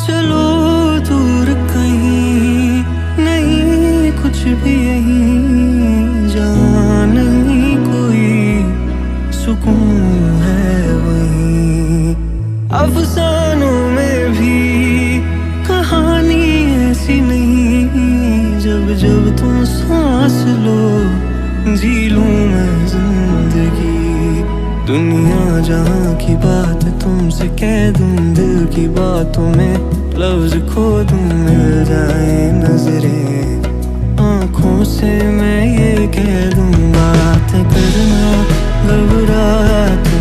चलो दूर कहीं, नहीं कुछ भी यहीं, जहाँ नहीं कोई सुकून है वहीं। अफसानों में भी कहानी ऐसी नहीं, जब जब तुम सांस लो जी लूं मैं जिंदगी। दुनिया जहाँ की बात तुमसे कह दूं, दिल की बातों में लफ्ज खो दूं, मिल जाए नजरें आँखों से मैं ये कह दूं, बात करना घबराहट